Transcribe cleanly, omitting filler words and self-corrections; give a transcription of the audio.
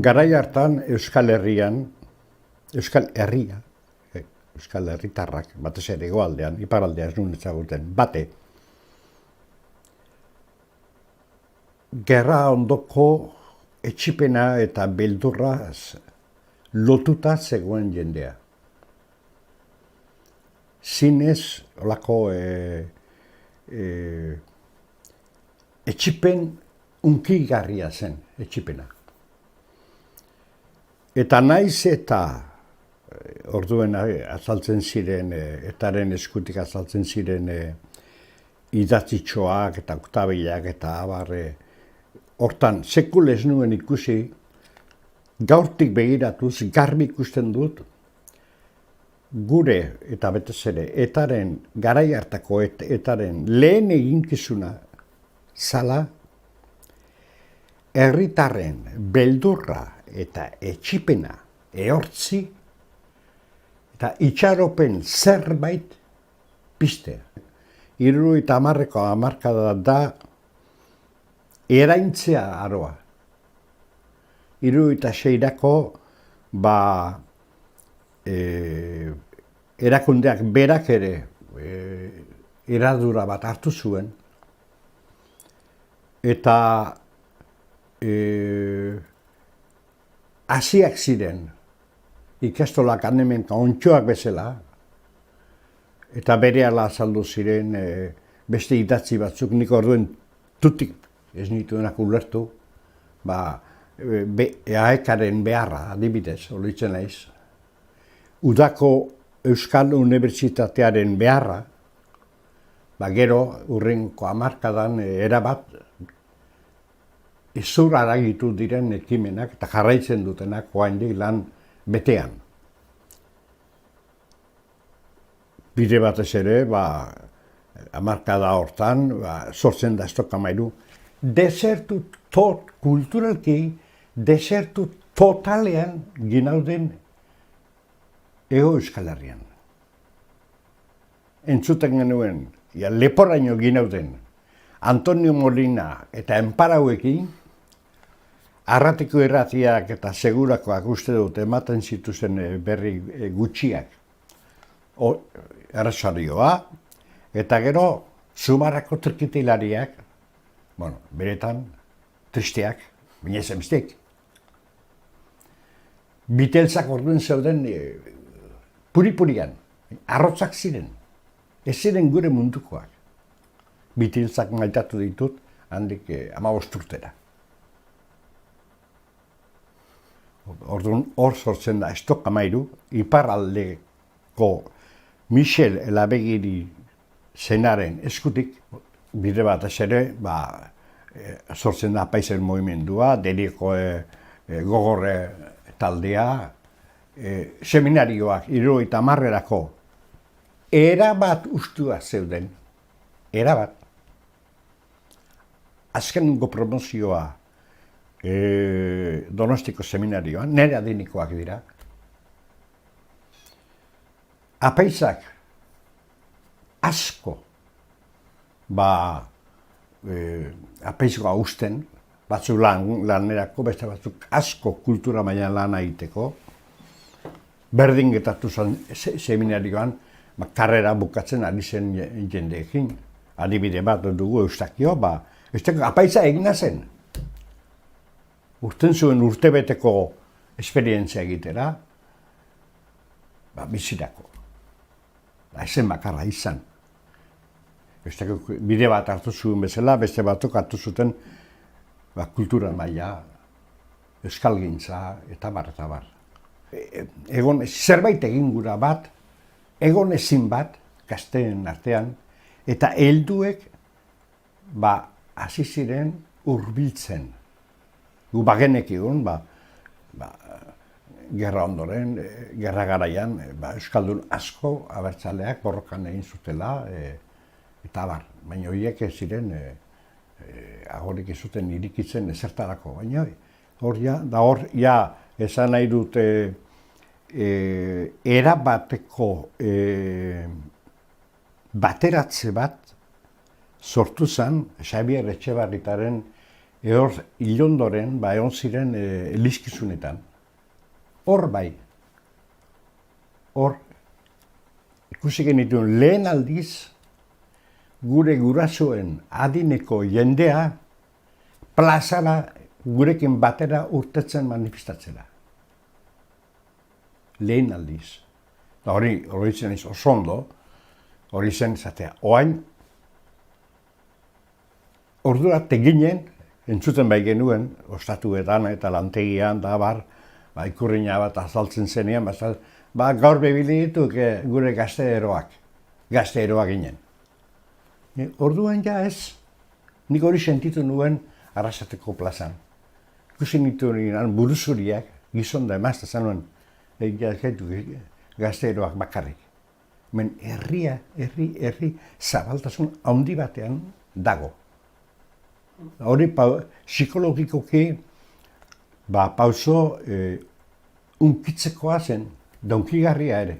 Garai hartan Euskal Herrian, Euskal Herria, Euskal Herritarrak, batez ere hegoaldean, iparraldean ez nuen ezaguten, bate, gerra ondoko etxipena eta beldurra lotuta zegoen jendea. Zinez, olako etxipen unkigarria zen, etxipena. Eta naiz eta orduen azaltzen ziren, etaren eskutik azaltzen ziren idatzitxoak eta oktabilak eta abarre, hortan sekul ez nuen ikusi, gaurtik begiratuz garbi ikusten dut, gure eta betez ere, etaren garai hartako etaren lehen eginkizuna zala, herritarren beldurra eta etxipena ehortzi eta itxaropen zerbait piztea. 70ko hamarkada da eraintzea aroa. 76ko erakundeak berak ere eradura bat hartu zuen eta hasiak ziren ikastolak hemenka ontxoak bezala eta berehala azaldu ziren beste idatzi batzuk, nik orduen tutik ez nituenak ulertu, AEK-aren beharra, adibidez, oloitzen naiz. Udako Euskal Unibertsitatearen beharra, gero hurrengo hamarkadan erabat izur haragitu diren ekimenak eta jarraitzen dutenak oraindik lan betean. Bide batez ere, hamarkada hortan, sortzen da Estokamairu, desertu kulturalki, desertu totalean ginauden Hego Euskal Herrian. Entzuten genuen, leporaino ginauden, Antonio Molina eta Enparauekin, Arratiko Irratiak eta Segurakoak uste dut ematen zituzen berri gutxiak errasarioa, eta gero Zumarrako trikitilariak, beretan tristeak, baina ez emiztek. Biteltzak orduen zeuden puri-purian, arrotzak ziren, ez ziren gure mundukoak. Biteltzak maitatu ditut, handik 15 urtera. Orduan hor sortzen da Estokamairu, iparraldeko Michel Elabegiri zenaren eskutik, bide batez ere, sortzen da Apaizen Mugimendua, Deriko Gogorre taldea, seminarioak 70erako erabat ustua zeuden, erabat. Azkenengo promozioa Donostiko seminarioan, nire adinikoak dira. Apaizak asko apaizgoa usten, batzuk lanerako, beste batzuk asko kultura mailan lana egiteko, berdin getatu zen seminarioan, karrera bukatzen ari zen jendeekin. Adibide bat dugu Eustakio, Apaiza egina zen. Urten zuen urtebeteko esperientzia egitera, bizirako. Ezen bakarra izan. Bide bat hartu zuen bezala, beste batzuk hartu zuten kultura maila, euskalgintza, eta bar. Egon zerbait egin gura bat, egon ezin bat, gazteen artean, eta helduek hasi ziren hurbiltzen. Gu bagenek egon, gerra ondoren, gerra garaian, euskaldun asko abertzaleak borrokan egin zutela, eta bar, baina horiek ez ziren, agorik ez zuten irikitzen ezertarako, baina hor esan nahi dut erabateko bateratze bat sortu zen Xabier Etxebarritaren Hor, ilondoren, egon ziren elizkizunetan. Hor bai. Hor, ikusi genituen lehen aldiz, gure gurasoen adineko jendea plazara gurekin batera urtetzen manifestatzera. Lehen aldiz. Hori zen oso ondo, hori zen zatea. Oain, ordura teginen, entzuten bai genuen, ostatuetan eta lantegian, da bar, ikurriña bat azaltzen zenean, gaur bebili dituk gure gazteeroak ginen. Orduan ja ez, nik hori sentitu nuen Arrasateko plazan. Ikusi nituen buruzuriak, gizon da emazta zanuen, gazteeroak bakarrik. Men herri zabaltasun handi batean dago. Hori psikologikoki pauso unkitzekoa zen, donkigarria ere.